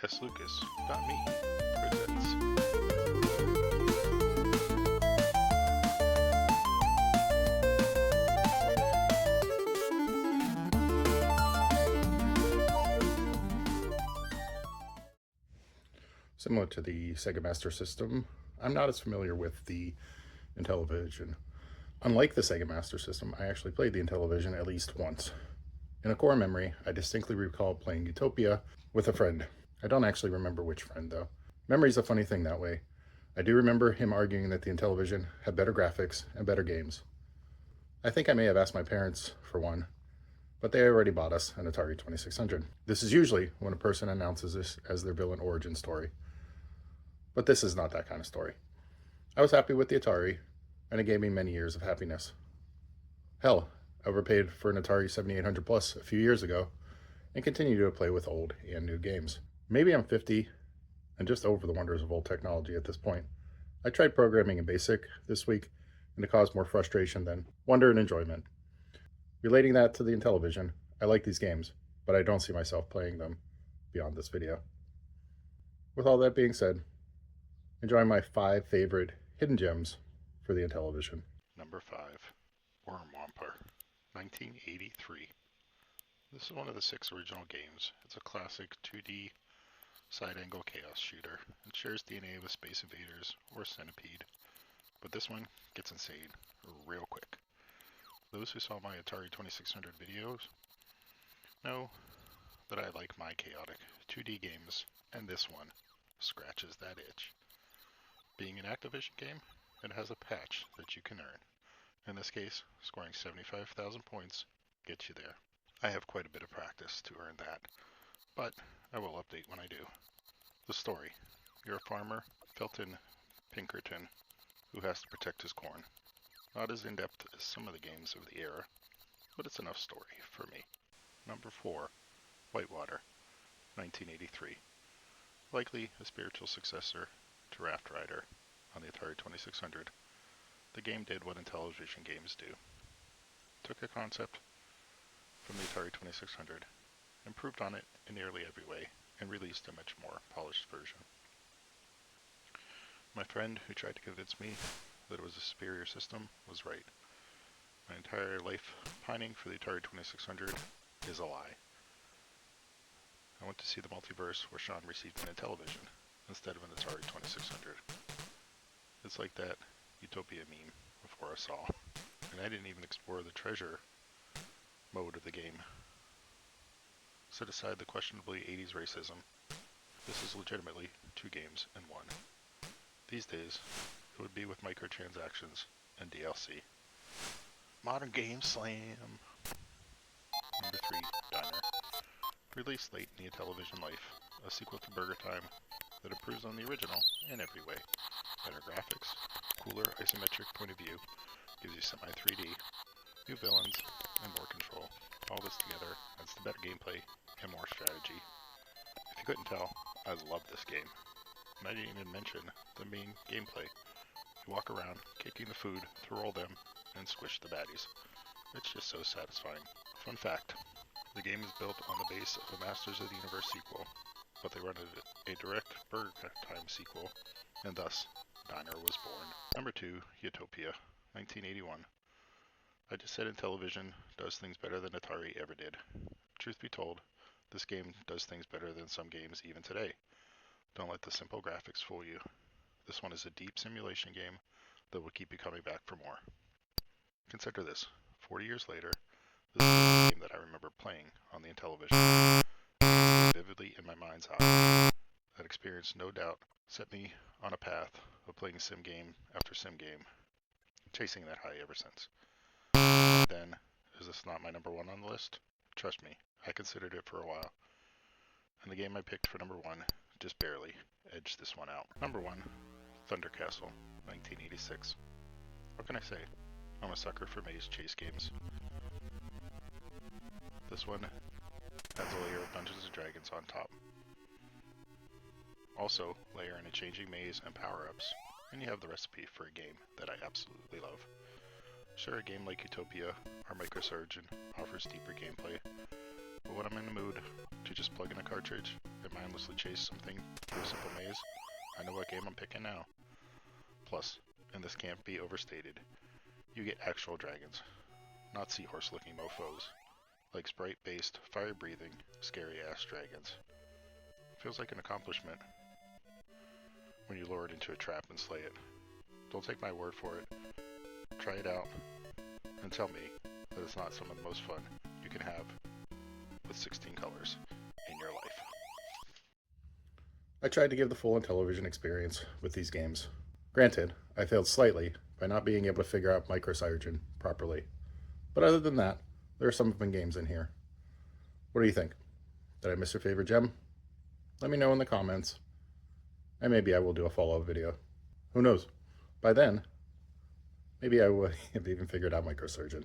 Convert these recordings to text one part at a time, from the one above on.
SLucas.me presents. Similar to the Sega Master System, I'm not as familiar with the Intellivision. Unlike the Sega Master System, I actually played the Intellivision at least once. In a core memory, I distinctly recall playing Utopia with a friend. I don't actually remember which friend, though. Memory's a funny thing that way. I do remember him arguing that the Intellivision had better graphics and better games. I think I may have asked my parents for one, but they already bought us an Atari 2600. This is usually when a person announces this as their villain origin story. But this is not that kind of story. I was happy with the Atari, and it gave me many years of happiness. Hell, I overpaid for an Atari 7800 Plus a few years ago, and continue to play with old and new games. Maybe I'm 50 and just over the wonders of old technology at this point. I tried programming in BASIC this week, and it caused more frustration than wonder and enjoyment. Relating that to the Intellivision, I like these games, but I don't see myself playing them beyond this video. With all that being said, enjoy my 5 favorite hidden gems for the Intellivision. Number 5, Wormwomper, 1983. This is one of the 6 original games. It's a classic 2D side-angle chaos shooter. It shares DNA with Space Invaders or Centipede, but this one gets insane real quick. Those who saw my Atari 2600 videos know that I like my chaotic 2D games, and this one scratches that itch. Being an Activision game, it has a patch that you can earn. In this case, scoring 75,000 points gets you there. I have quite a bit of practice to earn that, but I will update when I do. The story. You're a farmer, Felton Pinkerton, who has to protect his corn. Not as in-depth as some of the games of the era, but it's enough story for me. Number 4, Whitewater, 1983. Likely a spiritual successor to Raft Rider on the Atari 2600. The game did what Intellivision games do. Took a concept from the Atari 2600, improved on it in nearly every way, and released a much more polished version. My friend who tried to convince me that it was a superior system was right. My entire life pining for the Atari 2600 is a lie. I went to see the multiverse where Sean received an Intellivision instead of an Atari 2600. It's like that Utopia meme before I saw, and I didn't even explore the treasure mode of the game. Set aside the questionably 80s racism, this is legitimately 2 games in one. These days, it would be with microtransactions and DLC. Modern Game Slam! Number 3, Diner. Released late in the Intellivision life, a sequel to Burger Time that improves on the original in every way. Better graphics, cooler isometric point of view, gives you semi-3D, new villains, and more control. All this together adds to better gameplay and more strategy. If you couldn't tell, I love this game. And I didn't even mention the main gameplay. You walk around, kicking the food to roll them and squish the baddies. It's just so satisfying. Fun fact, the game is built on the base of a Masters of the Universe sequel, but they run a direct Burger Time sequel, and thus, Diner was born. Number 2, Utopia, 1981. I just said Intellivision does things better than Atari ever did. Truth be told, this game does things better than some games even today. Don't let the simple graphics fool you. This one is a deep simulation game that will keep you coming back for more. Consider this, 40 years later, this is the game that I remember playing on the Intellivision. Vividly in my mind's eye. That experience, no doubt, set me on a path of playing sim game after sim game, chasing that high ever since. Then, is this not my number 1 on the list? Trust me, I considered it for a while. And the game I picked for number 1 just barely edged this one out. Number 1, Thunder Castle, 1986. What can I say? I'm a sucker for maze chase games. This one adds a layer of Dungeons & Dragons on top. Also, layer in a changing maze and power-ups, and you have the recipe for a game that I absolutely love. Sure, a game like Utopia or Microsurgeon offers deeper gameplay, but when I'm in the mood to just plug in a cartridge and mindlessly chase something through a simple maze, I know what game I'm picking now. Plus, and this can't be overstated, you get actual dragons, not seahorse-looking mofos, like sprite-based, fire-breathing, scary-ass dragons. Feels like an accomplishment when you lure it into a trap and slay it. Don't take my word for it. Try it out, and tell me that it's not some of the most fun you can have with 16 colors in your life. I tried to give the full Intellivision experience with these games. Granted, I failed slightly by not being able to figure out microsurgeon properly. But other than that, there are some fun games in here. What do you think? Did I miss your favorite gem? Let me know in the comments, and maybe I will do a follow-up video. Who knows? By then, maybe I will have even figured out microsurgeon.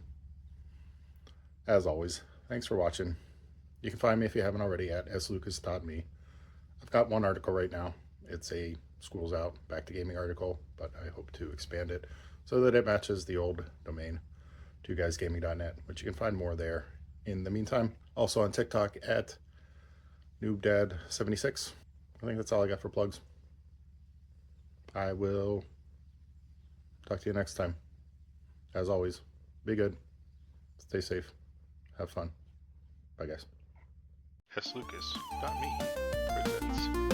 As always, thanks for watching. You can find me if you haven't already at slucas.me. I've got one article right now. It's a School's Out, Back to Gaming article, but I hope to expand it so that it matches the old domain, twoguysgaming.net, which you can find more there. In the meantime, also on TikTok at NoobDad76. I think that's all I got for plugs. I will talk to you next time. As always, be good, stay safe, have fun. Bye, guys. SLucas.me presents